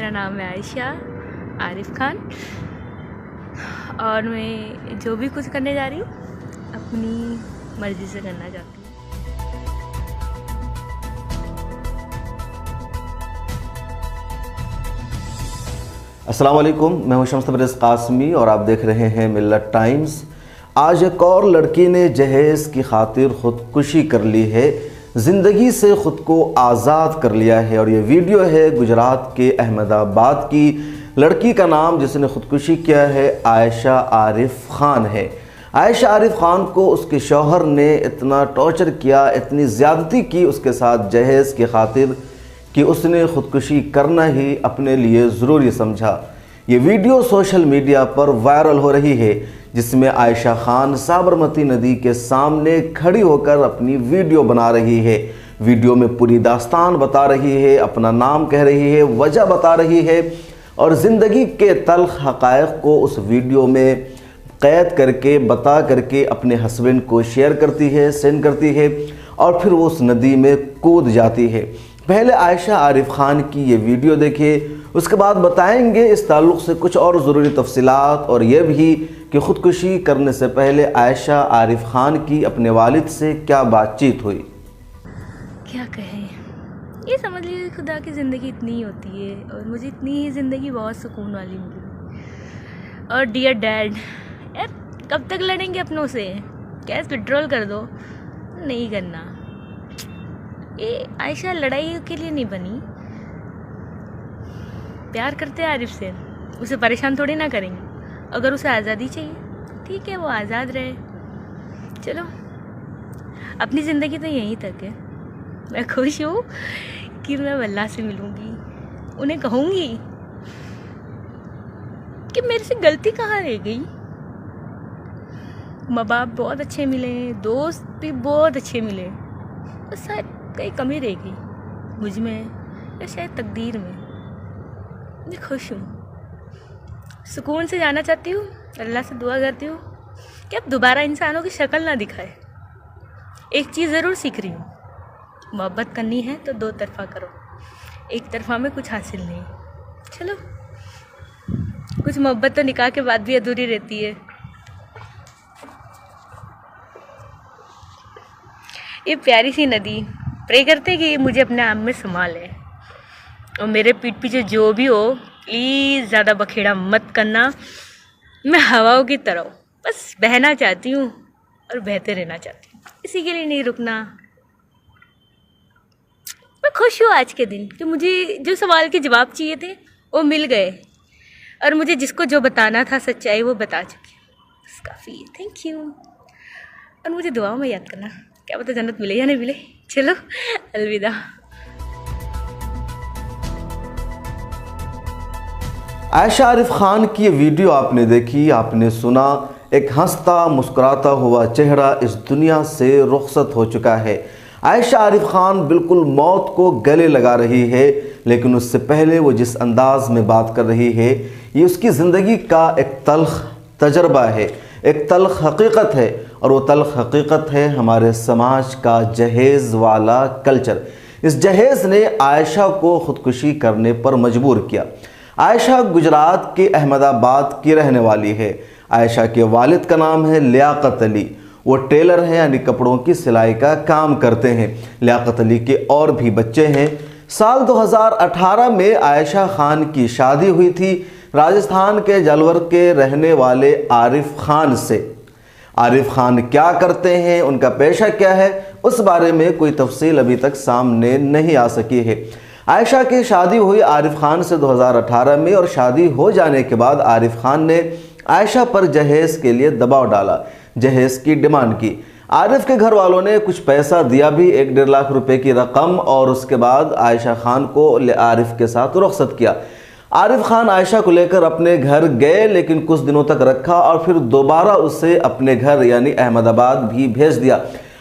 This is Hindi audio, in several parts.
मेरा नाम है आयशा आरिफ खान और मैं जो भी कुछ करने जा रही हूँ अपनी मर्ज़ी से करना चाहती हूँ। अस्सलाम वालेकुम, मैं हूं शम्स तबरेज़ कासमी और आप देख रहे हैं मिल्लत टाइम्स। आज एक और लड़की ने जहेज़ की खातिर ख़ुदकुशी कर ली है, ज़िंदगी से ख़ुद को आज़ाद कर लिया है। और ये वीडियो है गुजरात के अहमदाबाद की लड़की का नाम जिसने ख़ुदकुशी किया है आयशा आरिफ ख़ान है। आयशा आरिफ ख़ान को उसके शौहर ने इतना टॉर्चर किया, इतनी ज़्यादती की उसके साथ जहेज़ की खातिर कि उसने ख़ुदकुशी करना ही अपने लिए ज़रूरी समझा। ये वीडियो सोशल मीडिया पर वायरल हो रही है जिसमें आयशा ख़ान साबरमती नदी के सामने खड़ी होकर अपनी वीडियो बना रही है। वीडियो में पूरी दास्तान बता रही है, अपना नाम कह रही है, वजह बता रही है और ज़िंदगी के तल्ख़ हक़ाइक़ को उस वीडियो में क़ैद करके बता करके अपने हस्बैंड को शेयर करती है, सेंड करती है और फिर वो उस नदी में कूद जाती है। पहले आयशा आरिफ ख़ान की ये वीडियो देखिए, उसके बाद बताएंगे इस ताल्लुक़ से कुछ और ज़रूरी तफसीलात और ये भी कि ख़ुदकुशी करने से पहले आयशा आरिफ ख़ान की अपने वालिद से क्या बातचीत हुई। क्या कहें, ये समझ लीजिए खुदा की ज़िंदगी इतनी ही होती है और मुझे इतनी ही ज़िंदगी बहुत सुकून वाली मिली। और डियर डैड, यार कब तक लड़ेंगे अपनों से? कैश विड्रॉल कर दो। नहीं करना। ये आयशा लड़ाई के लिए नहीं बनी। प्यार करते हैं आरिफ से, उसे परेशान थोड़ी ना करेंगे। अगर उसे आज़ादी चाहिए ठीक है, वो आज़ाद रहे। चलो, अपनी ज़िंदगी तो यहीं तक है। मैं खुश हूँ कि मैं अल्लाह से मिलूँगी, उन्हें कहूँगी कि मेरे से गलती कहाँ रह गई। माँ बाप बहुत अच्छे मिले, दोस्त भी बहुत अच्छे मिले, बस शायद कहीं कमी रह गई मुझ में या शायद तकदीर में। मैं खुश हूँ, सुकून से जाना चाहती हूँ। अल्लाह से दुआ करती हूँ कि अब दोबारा इंसानों की शक्ल ना दिखाए। एक चीज़ ज़रूर सीख रही हूँ, मोहब्बत करनी है तो दो तरफ़ा करो, एक तरफ़ा में कुछ हासिल नहीं। चलो, कुछ मोहब्बत तो निकाह के बाद भी अधूरी रहती है। ये प्यारी सी नदी, प्रे करते कि मुझे अपने आप में संभाले और मेरे पीठ पीछे जो भी हो प्लीज़ ज़्यादा बखेड़ा मत करना। मैं हवाओं की तरह बस बहना चाहती हूँ और बहते रहना चाहती हूँ, इसी के लिए नहीं रुकना। मैं खुश हूँ आज के दिन कि मुझे जो सवाल के जवाब चाहिए थे वो मिल गए और मुझे जिसको जो बताना था सच्चाई वो बता चुकी। बस काफ़ी है। Thank you. और मुझे दुआओं में याद करना, क्या पता जन्नत मिले या नहीं मिले। चलो, अलविदा। आयशा आरिफ ख़ान की ये वीडियो आपने देखी, आपने सुना। एक हंसता मुस्कुराता हुआ चेहरा इस दुनिया से रुखसत हो चुका है। आयशा आरिफ ख़ान बिल्कुल मौत को गले लगा रही है, लेकिन उससे पहले वो जिस अंदाज में बात कर रही है ये उसकी ज़िंदगी का एक तल्ख़ तजर्बा है, एक तल्ख़ हकीकत है। और वो तल्ख़ हकीकत है हमारे समाज का जहेज़ वाला कल्चर। इस जहेज़ ने आयशा को ख़ुदकुशी करने पर मजबूर किया। आयशा गुजरात के अहमदाबाद की रहने वाली है। आयशा के वालिद का नाम है लियाकत अली। वो टेलर हैं, यानी कपड़ों की सिलाई का काम करते हैं। लियाकत अली के और भी बच्चे हैं। साल 2018 में आयशा ख़ान की शादी हुई थी राजस्थान के जलवर के रहने वाले आरिफ ख़ान से। आरिफ ख़ान क्या करते हैं, उनका पेशा क्या है, उस बारे में कोई तफसील अभी तक सामने नहीं आ सकी है। आयशा की शादी हुई आरिफ ख़ान से 2018 में और शादी हो जाने के बाद आरिफ ख़ान ने आयशा पर जहेज़ के लिए दबाव डाला, जहेज़ की डिमांड की। आरिफ के घर वालों ने कुछ पैसा दिया भी, 1-1.5 लाख रुपए की रकम, और उसके बाद आयशा ख़ान को आरिफ के साथ रुखसत किया। आरिफ ख़ान आयशा को लेकर अपने घर गए, लेकिन कुछ दिनों तक रखा और फिर दोबारा उसे अपने घर यानी अहमदाबाद भी भेज दिया।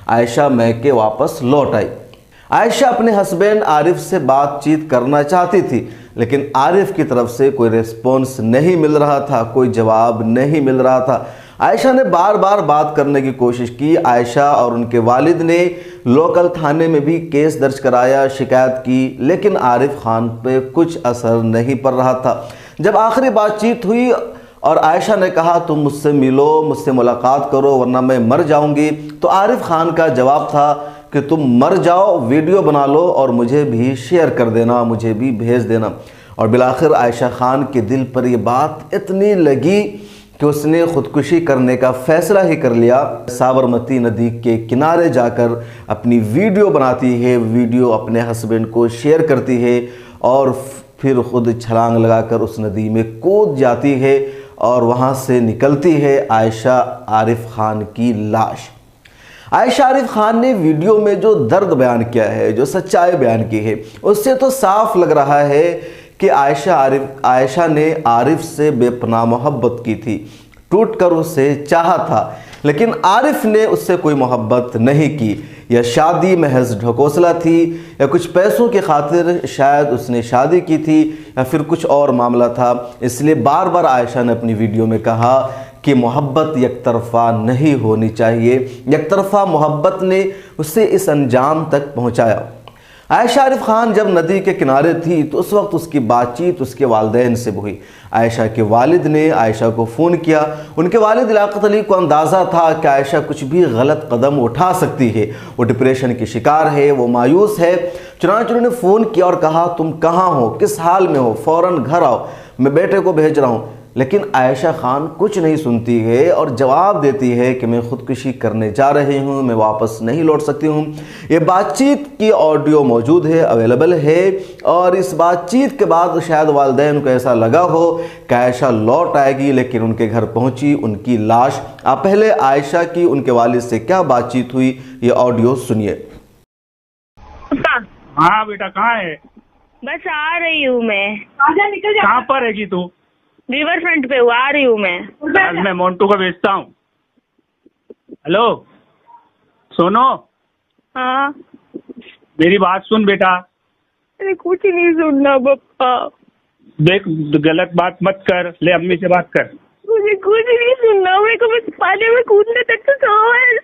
आयशा मैके वापस लौट आई। आयशा अपने हस्बैंड आरिफ से बातचीत करना चाहती थी, लेकिन आरिफ की तरफ से कोई रिस्पॉन्स नहीं मिल रहा था, कोई जवाब नहीं मिल रहा था। आयशा ने बार बार बात करने की कोशिश की। आयशा और उनके वालिद ने लोकल थाने में भी केस दर्ज कराया, शिकायत की, लेकिन आरिफ खान पे कुछ असर नहीं पड़ रहा था। जब आखिरी बातचीत हुई और आयशा ने कहा तुम मुझसे मिलो, मुझसे मुलाकात करो वरना मैं मर जाऊंगी, तो आरिफ खान का जवाब था कि तुम मर जाओ, वीडियो बना लो और मुझे भी शेयर कर देना, मुझे भी भेज देना। और बिलाखिर आयशा खान के दिल पर यह बात इतनी लगी कि उसने ख़ुदकुशी करने का फ़ैसला ही कर लिया। साबरमती नदी के किनारे जाकर अपनी वीडियो बनाती है, वीडियो अपने हस्बैंड को शेयर करती है और फिर ख़ुद छलांग लगाकर उस नदी में कूद जाती है और वहाँ से निकलती है आयशा आरिफ खान की लाश। आयशा आरिफ खान ने वीडियो में जो दर्द बयान किया है, जो सच्चाई बयान की है, उससे तो साफ लग रहा है कि आयशा ने आरिफ से बेपनाह मोहब्बत की थी, टूटकर उसे चाहा था, लेकिन आरिफ ने उससे कोई मोहब्बत नहीं की। यह शादी महज ढकोसला थी या कुछ पैसों की खातिर शायद उसने शादी की थी या फिर कुछ और मामला था। इसलिए बार बार आयशा ने अपनी वीडियो में कहा कि मोहब्बत एकतरफ़ा नहीं होनी चाहिए। एकतरफ़ा मोहब्बत ने उसे इस अंजाम तक पहुंचाया। आयशा आरिफ खान जब नदी के किनारे थी तो उस वक्त उसकी बातचीत उसके वालिदैन से हुई। आयशा के वालिद ने आयशा को फ़ोन किया। उनके वालिद लियाकत अली को अंदाज़ा था कि आयशा कुछ भी गलत कदम उठा सकती है, वो डिप्रेशन की शिकार है, वो मायूस है। चुनांचे उन्होंने फ़ोन किया और कहा तुम कहाँ हो, किस हाल में हो, फ़ौरन घर आओ, मैं बेटे को भेज रहा हूँ। लेकिन आयशा खान कुछ नहीं सुनती है और जवाब देती है कि मैं ख़ुदकुशी करने जा रही हूँ, मैं वापस नहीं लौट सकती हूँ। ये बातचीत की ऑडियो मौजूद है, अवेलेबल है, और इस बातचीत के बाद शायद वालिदैन को ऐसा लगा हो कि आयशा लौट आएगी, लेकिन उनके घर पहुँची उनकी लाश। आप पहले आयशा की उनके वालिद से क्या बातचीत हुई, ये ऑडियो सुनिए। हाँ बेटा, कहाँ है? बस आ रही हूँ मैं। आजा, निकल जा। कहाँ पर रहेगी तू? रिवर फ्रंट पे आ रही हूँ मैं। आज मैं मोन्टू को भेजता हूँ। हेलो सोनो, हाँ मेरी बात सुन बेटा। अरे कुछ नहीं सुनना पप्पा। देख, गलत बात मत कर, ले अम्मी से बात कर। मुझे कुछ नहीं सुनना, मेरे को बस पानी में कूदने तक तो सवाल।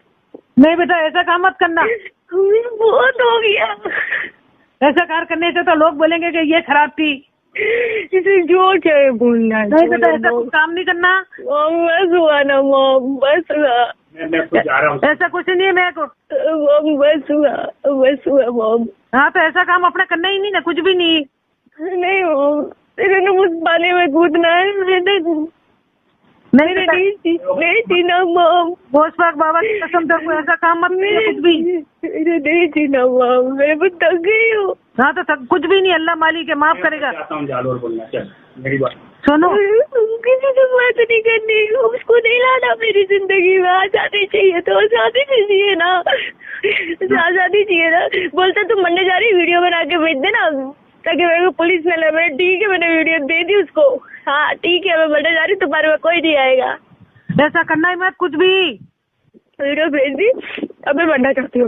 नहीं बेटा, ऐसा काम मत करना। मुझे बहुत हो गया। ऐसा कार करने से तो लोग बोलेंगे कि ये खराब थी। इसे जो चाहे बोलना। नहीं बेटा, ऐसा कुछ काम नहीं करना। बस हुआ ना मॉम, बस हुआ। मैं खुद जा रहा हूँ। ऐसा कुछ नहीं है मेरे को। मॉम बस हुआ मॉम। हाँ तो ऐसा काम अपना करना ही नहीं ना, कुछ भी नहीं। नहीं मॉम, तेरे ने मुझ पानी में कूदना है। नहीं जीना मॉम। भोसपाक बाबा की कसम, तेरे को ऐसा काम मत करना कुछ भी। नहीं जीना मॉम, मैं बहुत थक गई हूँ। हाँ तो कुछ भी नहीं, अल्लाह मालिक है, माफ करेगा। जालोर बोलना, चल मेरी बात सुनो, किसी से बात नहीं करनी, उसको नहीं लाना मेरी जिंदगी में। आजादी चाहिए तो आजादी चाहिए ना, आजादी चाहिए ना। बोलते तुम मरने जा रही, वीडियो बना के भेज देना ताकि मेरे को पुलिस में ले। मैंने ठीक है, मैंने वीडियो दे दी उसको। हाँ ठीक है, मैं मरने जा रही, तुम्हारे में कोई नहीं आएगा। ऐसा करना है मत कुछ भी। वीडियो भेज दी, अब मैं मरना चाहती हूँ।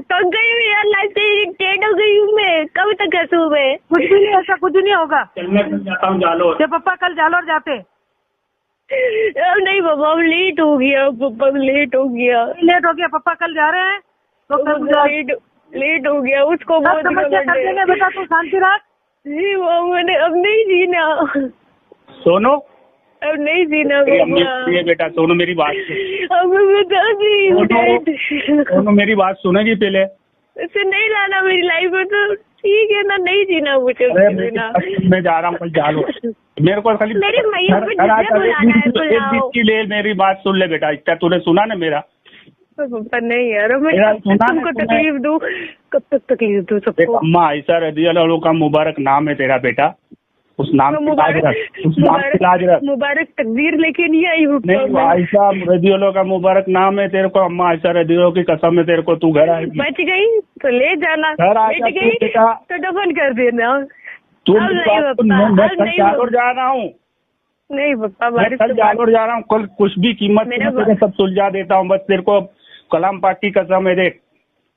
थक गई हूँ यार, लाइफ से इरिटेट हो गई हूँ मैं। कब तक हंसूँ मैं? कुछ भी नहीं, ऐसा कुछ नहीं होगा। चल मैं जाता हूँ जालोर। जब पापा कल जालोर जाते। अब नहीं पापा, अब लेट हो गया पापा, लेट हो गया। लेट हो गया, पापा कल जा रहे हैं तो कल लेट हो गया। उसको बहुत समस्या कर देंगे बेटा, तू शांति रख। जी मैंने अब नहीं जीना। सोनो, अब नहीं जीना ये बेटा सोनो, मेरी बात सुन। अब मैं बता दी। सोनो मेरी बात सुनेगी पहले? इसे नहीं लाना मेरी लाइफ में तो ठीक है ना, नहीं जीना मुझे। मैं जा रहा हूँ कल जालोर। मेरे को खाली मेरी मैया को जिसने बुलाना है बुलाओ। की ले, मेरी बात सुन ले बेटा। इतना तूने सुना ना मेरा? पापा नहीं यार, मैं तुमको तकलीफ दूं? कब तक तकलीफ दूं सबको? अम्मा आयशा रज़ियल्लाहु का मुबारक नाम है तेरा बेटा, उस नाम की लाज रख, उस नाम की लाज रख। मुबारक तकदीर लेके नहीं आई हूँ। नहीं, आयशा रज़ियल्लाहु का मुबारक नाम है तेरे को। अम्मा आयशा रज़ियल्लाहु की कसम है तेरे को, तू घर आएगी। बच गई तो ले जाना, बच गई तो दफन कर देना। तू मैं जालोर जा रहा हूँ। नहीं पापा, कल जालोर जा रहा हूँ। कल कुछ भी कीमत सब सुलझा देता हूँ। बस तेरे को कलाम पाक की कसम है, देख।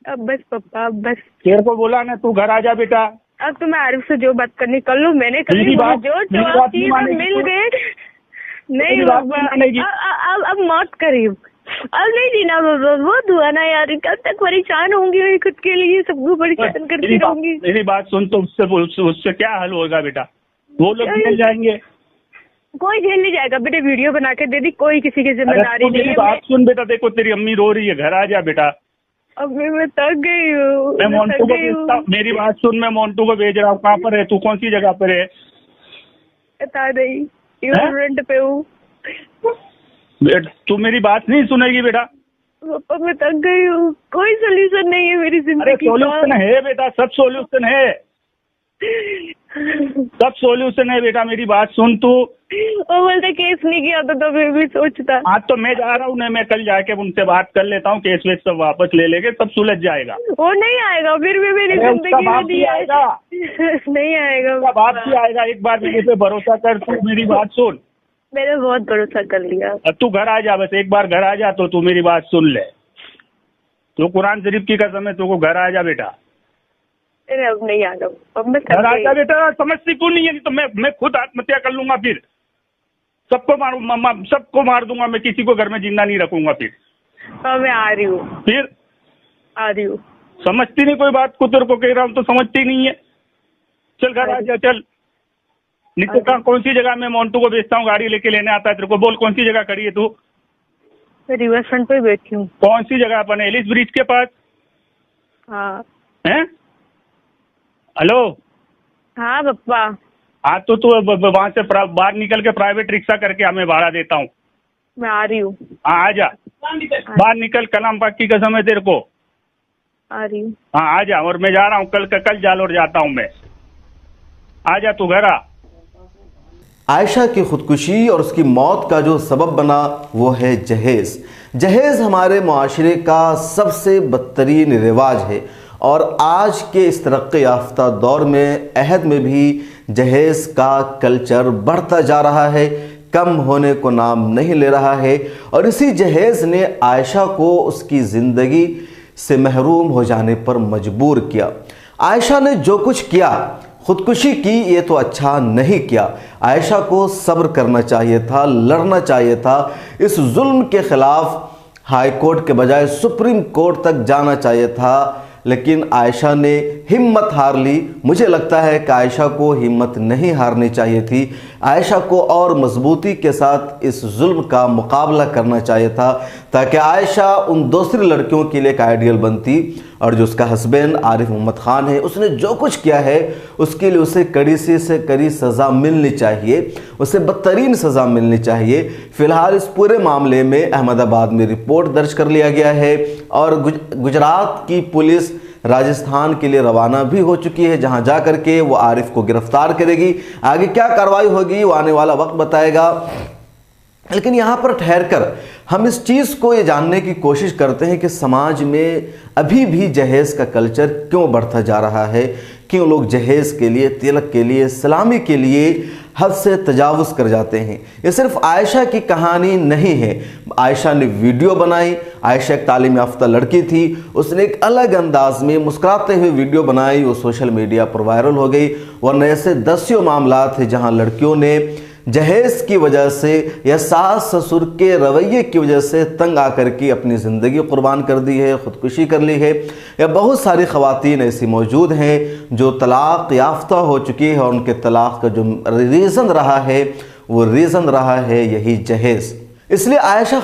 अब बस पापा, अब बस। तेरे को बोला ना, तू घर आ जा बेटा। अब तो मैं आरिफ से जो बात करनी कर लूँ, मैंने कर ली। जो मिल गए नहीं मेरी बात बाबा, मानेगी। अब मौत करीब, अब नहीं जीना बाबा, बहुत हुआ ना यार, कब तक परेशान होंगी मैं खुद के लिए, सबको परेशान करती रहूंगी। मेरी बात सुन, तो उससे क्या हल होगा बेटा? वो लोग निकल जाएंगे। कोई झेल नहीं जाएगा बेटे, वीडियो बना के दे दी, कोई किसी की जिम्मेदारी नहीं मेरी है। बात सुन बेटा, देखो तेरी अम्मी रो रही है, घर आ जा बेटा। अब मैं थक गई हूँ, मैं मोन्टू को भेजता हूँ, मेरी बात सुन, मैं मोन्टू को भेज रहा हूँ। कहाँ पर है तू, कौन सी जगह पर है? बता नहीं, रेंट पे हूँ। तू मेरी बात नहीं सुनेगी बेटा। पापा मैं थक गई हूँ, कोई सोल्यूशन नहीं है मेरी अरे जिंदगी सोल्यूशन है बेटा, सब सोल्यूशन है, सब सोल्यूशन है बेटा। मेरी बात सुन तू। वो बोलते केस नहीं किया था, तो मैं भी सोचता। आज तो मैं जा रहा हूँ, मैं कल जाके उनसे बात कर लेता हूँ, केस वेस सब वापस ले लेंगे, सब सुलझ जाएगा। वो नहीं आएगा, फिर भी मेरी जिंदगी में नहीं आएगा, नहीं आएगा। उसका बाप भी आएगा। एक बार मेरे पे भरोसा कर तू, मेरी बात सुन। मैंने बहुत भरोसा कर लिया। अब तू घर आ जा, बस एक बार घर आ जा तो तू मेरी बात सुन ले। तो कुरान शरीफ की कसम है, तू को घर आ जा बेटा। अरे अब नहीं आ रहा, अब मैं घर आ जा बेटा। समझती क्यों नहीं है? तो मैं खुद आत्महत्या कर लूंगा, फिर सबको मार दूंगा मैं, किसी को घर में जिंदा नहीं रखूंगा फिर। मैं आ रही हूँ, फिर आ रही हूँ। समझती नहीं कोई बात को, तेरे को कह रहा हूँ तो समझती नहीं है। चल घर आ जा, चल। नीचे कहाँ, कौन सी जगह? मैं मोन्टू को भेजता हूँ, गाड़ी लेके लेने आता है तेरे को। बोल कौन सी जगह खड़ी है तू? मैं रिवर फ्रंट पे बैठी हूँ। कौन सी जगह? अपन एलिस ब्रिज के पास हाँ। हैं? हेलो? हाँ पप्पा। हाँ तो तू वहां से बाहर निकल के प्राइवेट रिक्शा करके हमें भाड़ा देता हूँ। मैं आ रही हूँ। हाँ आ जा, बाहर निकल, कलाम पाक की कसम है तेरे को। आ रही हूँ। हाँ आ जा, और मैं जा रहा हूँ कल जालोर जाता हूँ मैं। आ जा तू घर आ। आयशा की खुदकुशी और उसकी मौत का जो सबब बना वो है जहेज़। जहेज़ हमारे माशरे का सबसे बदतरीन रिवाज है, और आज के इस तरक्की याफ्ता दौर में अहद में भी जहेज़ का कल्चर बढ़ता जा रहा है, कम होने को नाम नहीं ले रहा है। और इसी जहेज़ ने आयशा को उसकी ज़िंदगी से महरूम हो जाने पर मजबूर किया। आयशा ने जो कुछ किया, खुदकुशी की, ये तो अच्छा नहीं किया। आयशा को सब्र करना चाहिए था, लड़ना चाहिए था। इस जुल्म के ख़िलाफ़ हाई कोर्ट के बजाय सुप्रीम कोर्ट तक जाना चाहिए था, लेकिन आयशा ने हिम्मत हार ली। मुझे लगता है कि आयशा को हिम्मत नहीं हारनी चाहिए थी। आयशा को और मजबूती के साथ इस जुल्म का मुकाबला करना चाहिए था, ताकि आयशा उन दूसरी लड़कियों के लिए एक आइडियल बनती। और जो उसका हस्बैंड आरिफ मोहम्मद ख़ान है, उसने जो कुछ किया है उसके लिए उसे कड़ी से कड़ी सज़ा मिलनी चाहिए, उसे बदतरीन सज़ा मिलनी चाहिए। फ़िलहाल इस पूरे मामले में अहमदाबाद में रिपोर्ट दर्ज कर लिया गया है, और गुजरात की पुलिस राजस्थान के लिए रवाना भी हो चुकी है, जहां जा कर के वो आरिफ को गिरफ्तार करेगी। आगे क्या कार्रवाई होगी वो आने वाला वक्त बताएगा। लेकिन यहाँ पर ठहरकर हम इस चीज़ को ये जानने की कोशिश करते हैं कि समाज में अभी भी जहेज़ का कल्चर क्यों बढ़ता जा रहा है, क्यों लोग जहेज़ के लिए, तिलक के लिए, सलामी के लिए हद से तजावुज़ कर जाते हैं। ये सिर्फ आयशा की कहानी नहीं है। आयशा ने वीडियो बनाई, आयशा एक तालीम याफ्ता लड़की थी, उसने एक अलग अंदाज में मुस्कुराते हुए वीडियो बनाई, वो सोशल मीडिया पर वायरल हो गई। वरना ऐसे दसियों मामला थे जहाँ लड़कियों ने जहेज़ की वजह से या सास ससुर के रवैये की वजह से तंग आकर के अपनी ज़िंदगी कुर्बान कर दी है, ख़ुदकुशी कर ली है। या बहुत सारी ख़वातीन ऐसी मौजूद हैं जो तलाक़ याफ्ता हो चुकी है, और उनके तलाक़ का जो रीज़न रहा है वो रीज़न रहा है यही जहेज़। इसलिए आयशा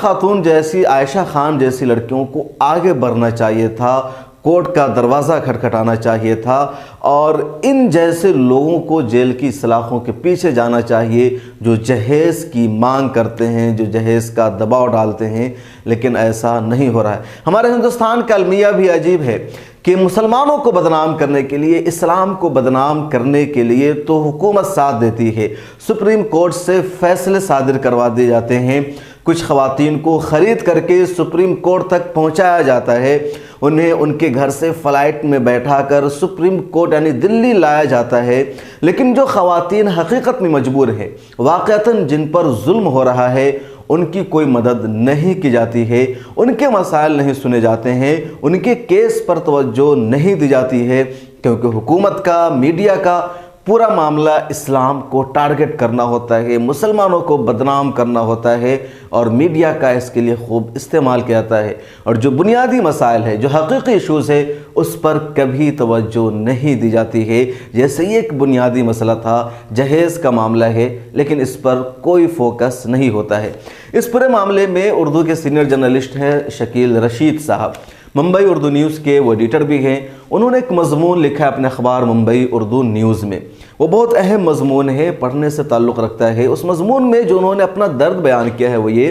ख़ान जैसी लड़कियों को आगे बढ़ना चाहिए था, कोर्ट का दरवाज़ा खटखटाना चाहिए था, और इन जैसे लोगों को जेल की सलाखों के पीछे जाना चाहिए जो जहेज़ की मांग करते हैं, जो जहेज़ का दबाव डालते हैं। लेकिन ऐसा नहीं हो रहा है। हमारे हिंदुस्तान का अलमिया भी अजीब है कि मुसलमानों को बदनाम करने के लिए, इस्लाम को बदनाम करने के लिए तो हुकूमत साथ देती है, सुप्रीम कोर्ट से फैसले सादिर करवा दिए जाते हैं, कुछ ख़वातीन को ख़रीद करके सुप्रीम कोर्ट तक पहुंचाया जाता है, उन्हें उनके घर से फ़्लाइट में बैठाकर सुप्रीम कोर्ट यानी दिल्ली लाया जाता है। लेकिन जो ख़वातीन हकीकत में मजबूर है, वाक़अतन जिन पर जुल्म हो रहा है, उनकी कोई मदद नहीं की जाती है, उनके मसाइल नहीं सुने जाते हैं, उनके केस पर तवज्जो नहीं दी जाती है, क्योंकि हुकूमत का, मीडिया का पूरा मामला इस्लाम को टारगेट करना होता है, मुसलमानों को बदनाम करना होता है और मीडिया का इसके लिए खूब इस्तेमाल किया जाता है। और जो बुनियादी मसाइल है, जो हकीकी इशूज़ है, उस पर कभी तवज्जो नहीं दी जाती है। जैसे ये एक बुनियादी मसला था, जहेज़ का मामला है, लेकिन इस पर कोई फोकस नहीं होता है। इस पूरे मामले में उर्दू के सीनियर जर्नलिस्ट हैं शकील रशीद साहब, मुंबई उर्दू न्यूज़ के वो एडिटर भी हैं। उन्होंने एक मजमून लिखा है अपने अखबार मुंबई उर्दू न्यूज़ में। वो बहुत अहम मजमून है, पढ़ने से ताल्लुक़ रखता है। उस मजमून में जो उन्होंने अपना दर्द बयान किया है वो ये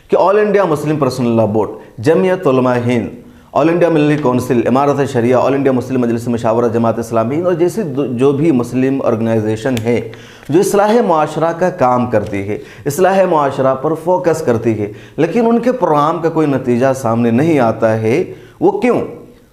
कि all India Muslim personal law board, Jamiat Ulama Hind, all India military council, Imarat Sharia, all India मुस्लिम मजलिस मशावरा जमात इस्लामी और जैसी जो भी मुस्लिम ऑर्गेनाइजेशन है जो इस्लाह माशरा का काम करती है, इस्लाह माशरा पर फोकस करती है, लेकिन उनके प्रोग्राम का कोई नतीजा सामने नहीं आता है। वो क्यों?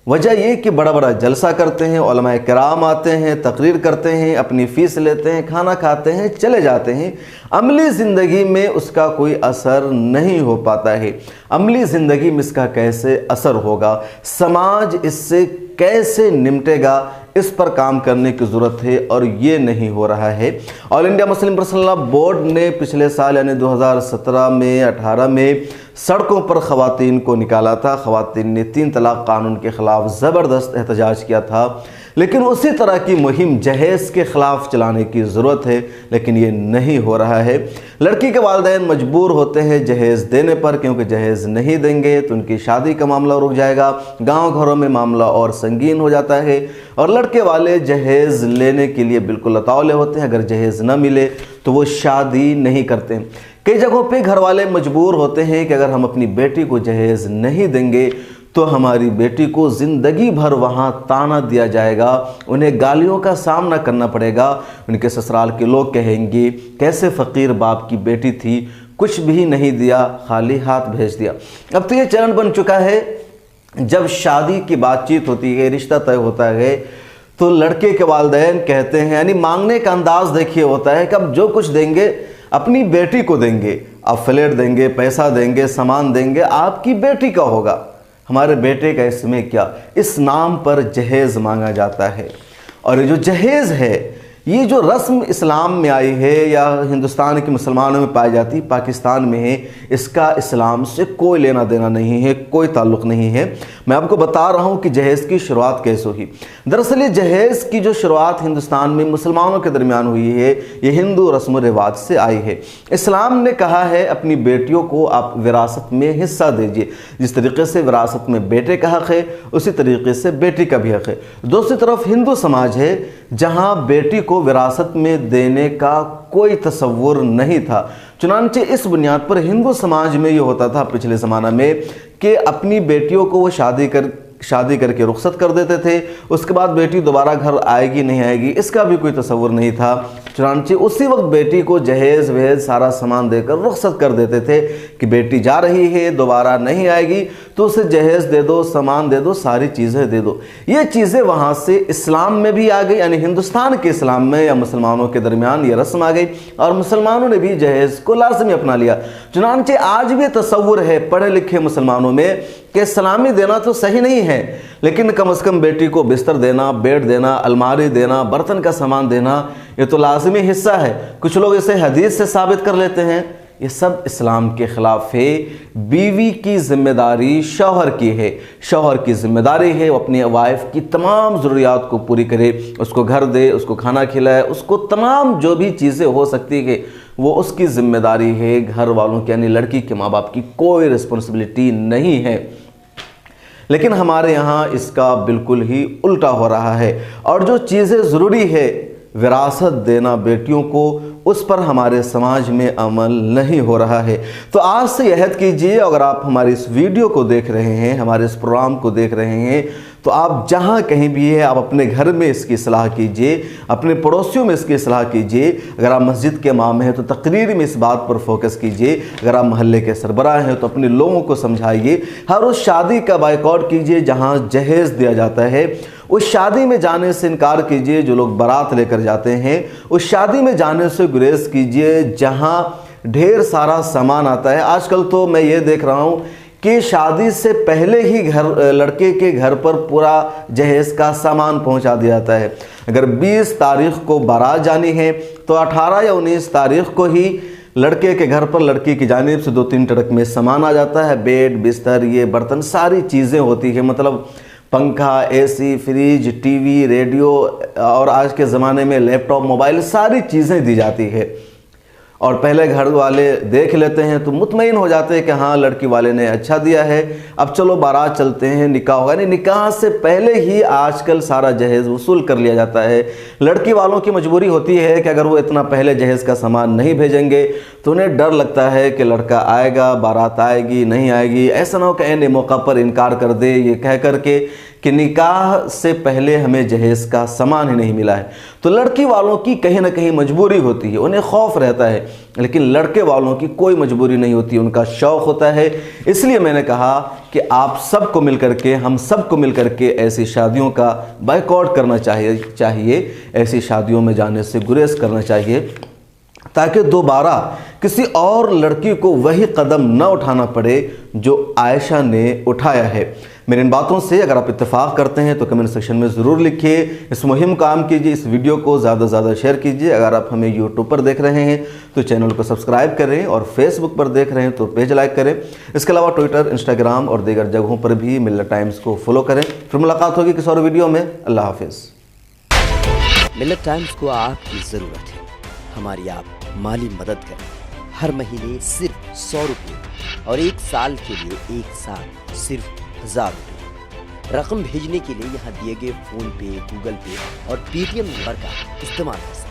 वजह ये कि बड़ा बड़ा जलसा करते हैं, उलमाए किराम आते हैं, तकरीर करते हैं, अपनी फ़ीस लेते हैं, खाना खाते हैं, चले जाते हैं। अमली ज़िंदगी में उसका कोई असर नहीं हो पाता है। अमली ज़िंदगी में इसका कैसे असर होगा, समाज इससे कैसे निपटेगा, इस पर काम करने की ज़रूरत है और ये नहीं हो रहा है। All India Muslim personal law board ने पिछले साल यानी 2017 में 18 में सड़कों पर ख़वातीन को निकाला था। ख़वातीन ने 3 तलाक़ कानून के ख़िलाफ़ ज़बरदस्त एहतजाज किया था, लेकिन उसी तरह की मुहिम जहेज़ के ख़िलाफ़ चलाने की ज़रूरत है, लेकिन ये नहीं हो रहा है। लड़की के वालिदैन मजबूर होते हैं जहेज़ देने पर, क्योंकि जहेज़ नहीं देंगे तो उनकी शादी का मामला रुक जाएगा, गांव घरों में मामला और संगीन हो जाता है। और लड़के वाले जहेज़ लेने के लिए बिल्कुल अतावले होते हैं, अगर जहेज़ न मिले तो वो शादी नहीं करते। कई जगहों पे घर वाले मजबूर होते हैं कि अगर हम अपनी बेटी को जहेज़ नहीं देंगे तो हमारी बेटी को ज़िंदगी भर वहाँ ताना दिया जाएगा, उन्हें गालियों का सामना करना पड़ेगा। उनके ससुराल के लोग कहेंगे कैसे फ़कीर बाप की बेटी थी, कुछ भी नहीं दिया, खाली हाथ भेज दिया। अब तो ये चलन बन चुका है, जब शादी की बातचीत होती है, रिश्ता तय होता है, तो लड़के के वालिदैन कहते हैं, यानी मांगने का अंदाज़ देखिए होता है कि अब जो कुछ देंगे अपनी बेटी को देंगे, आप फ्लैट देंगे, पैसा देंगे, सामान देंगे, आपकी बेटी का होगा, हमारे बेटे का इसमें क्या। इस नाम पर जहेज़ मांगा जाता है। और ये जो जहेज़ है, ये जो रस्म इस्लाम में आई है या हिंदुस्तान के मुसलमानों में पाई जाती, पाकिस्तान में है, इसका इस्लाम से कोई लेना देना नहीं है, कोई ताल्लुक़ नहीं है। मैं आपको बता रहा हूँ कि जहेज़ की शुरुआत कैसे हुई। दरअसल ये जहेज़ की जो शुरुआत हिंदुस्तान में मुसलमानों के दरमियान हुई है, ये हिंदू रस्म रिवाज से आई है। इस्लाम ने कहा है अपनी बेटियों को आप विरासत में हिस्सा दीजिए। जिस तरीके से विरासत में बेटे का हक़ है, उसी तरीके से बेटी का भी हक़ है। दूसरी तरफ हिंदू समाज है जहाँ बेटी को विरासत में देने का कोई तसव्वुर नहीं था। चुनांचे इस बुनियाद पर हिंदू समाज में ये होता था पिछले ज़माना में कि अपनी बेटियों को वो शादी करके रुखसत कर देते थे, उसके बाद बेटी दोबारा घर आएगी नहीं आएगी इसका भी कोई तसव्वुर नहीं था। चुनांचे उसी वक्त बेटी को जहेज़ वहेज़ सारा सामान देकर रुखसत कर देते थे कि बेटी जा रही है, दोबारा नहीं आएगी, तो उसे जहेज़ दे दो, सामान दे दो, सारी चीज़ें दे दो। ये चीज़ें वहाँ से इस्लाम में भी आ गई, यानी हिंदुस्तान के इस्लाम में या मुसलमानों के दरमियान ये रस्म आ गई और मुसलमानों ने भी जहेज़ को लाजमी अपना लिया। चुनांचे आज भी तसव्वुर है पढ़े लिखे मुसलमानों में कि सलामी देना तो सही नहीं है, लेकिन कम से कम बेटी को बिस्तर देना, बेड देना, अलमारी देना, बर्तन का सामान देना, ये तो लाजमी हिस्सा है। कुछ लोग इसे हदीस से साबित कर लेते हैं। ये सब इस्लाम के ख़िलाफ़ है। बीवी की ज़िम्मेदारी शौहर की है, शौहर की ज़िम्मेदारी है वो अपनी वाइफ की तमाम ज़रूरियात को पूरी करे, उसको घर दे, उसको खाना खिलाए, उसको तमाम जो भी चीज़ें हो सकती है वो उसकी ज़िम्मेदारी है। घर वालों की यानी लड़की के माँ बाप की कोई रिस्पॉन्सिबिलिटी नहीं है। लेकिन हमारे यहाँ इसका बिल्कुल ही उल्टा हो रहा है और जो चीज़ें ज़रूरी है विरासत देना बेटियों को, उस पर हमारे समाज में अमल नहीं हो रहा है। तो आज से यहद कीजिए, अगर आप हमारी इस वीडियो को देख रहे हैं, हमारे इस प्रोग्राम को देख रहे हैं, तो आप जहाँ कहीं भी है आप अपने घर में इसकी सलाह कीजिए, अपने पड़ोसियों में इसकी सलाह कीजिए। अगर आप मस्जिद के इमाम हैं तो तकरीर में इस बात पर फोकस कीजिए। अगर आप मोहल्ले के सरबराह हैं तो अपने लोगों को समझाइए। हर उस शादी का बायकॉट कीजिए जहाँ जहेज़ दिया जाता है, उस शादी में जाने से इनकार कीजिए जो लोग बारात लेकर जाते हैं, उस शादी में जाने से गुरेज कीजिए जहाँ ढेर सारा सामान आता है। आजकल तो मैं ये देख रहा हूँ कि शादी से पहले ही लड़के के घर पर पूरा जहेज़ का सामान पहुंचा दिया जाता है। अगर 20 तारीख को बारात जानी है तो 18 या 19 तारीख को ही लड़के के घर पर लड़की की जानिब से 2-3 ट्रक में सामान आ जाता है। बेड, बिस्तर, ये बर्तन, सारी चीज़ें होती है, मतलब पंखा, एसी, फ्रिज, टीवी, रेडियो और आज के ज़माने में लैपटॉप, मोबाइल, सारी चीज़ें दी जाती है। और पहले घर वाले देख लेते हैं तो मुतमईन हो जाते हैं कि हाँ लड़की वाले ने अच्छा दिया है, अब चलो बारात चलते हैं, निकाह होगा। नहीं, निकाह से पहले ही आजकल सारा जहेज़ वसूल कर लिया जाता है। लड़की वालों की मजबूरी होती है कि अगर वो इतना पहले जहेज़ का सामान नहीं भेजेंगे तो उन्हें डर लगता है कि लड़का आएगा, बारात आएगी, नहीं आएगी, ऐसा ना हो कि ऐन मौका पर इनकार कर दे ये कह करके कि निकाह से पहले हमें जहेज़ का सामान ही नहीं मिला है। तो लड़की वालों की कहीं ना कहीं मजबूरी होती है, उन्हें खौफ रहता है, लेकिन लड़के वालों की कोई मजबूरी नहीं होती, उनका शौक़ होता है। इसलिए मैंने कहा कि आप सबको मिल करके, हम सबको मिल करके ऐसी शादियों का बायकॉट करना चाहिए, ऐसी शादियों में जाने से गुरेज करना चाहिए, ताकि दोबारा किसी और लड़की को वही कदम न उठाना पड़े जो आयशा ने उठाया है। मेरी इन बातों से अगर आप इत्तेफाक करते हैं तो कमेंट सेक्शन में ज़रूर लिखिए। इस मुहिम को आम कीजिए, इस वीडियो को ज़्यादा से ज़्यादा शेयर कीजिए। अगर आप हमें यूट्यूब पर देख रहे हैं तो चैनल को सब्सक्राइब करें, और फेसबुक पर देख रहे हैं तो पेज लाइक करें। इसके अलावा ट्विटर, इंस्टाग्राम और दीगर जगहों पर भी मिल्लत टाइम्स को फॉलो करें। फिर मुलाकात होगी किसी और वीडियो में। अल्लाह हाफिज़। मिल्लत टाइम्स को आपकी ज़रूरत है, हमारी आप माली मदद करें। हर महीने सिर्फ 100 रुपये और 1 साल के लिए एक साथ सिर्फ 1000 रुपये। रकम भेजने के लिए यहाँ दिए गए फ़ोन पे, गूगल पे और पेटीएम नंबर का इस्तेमाल कर सकते हैं।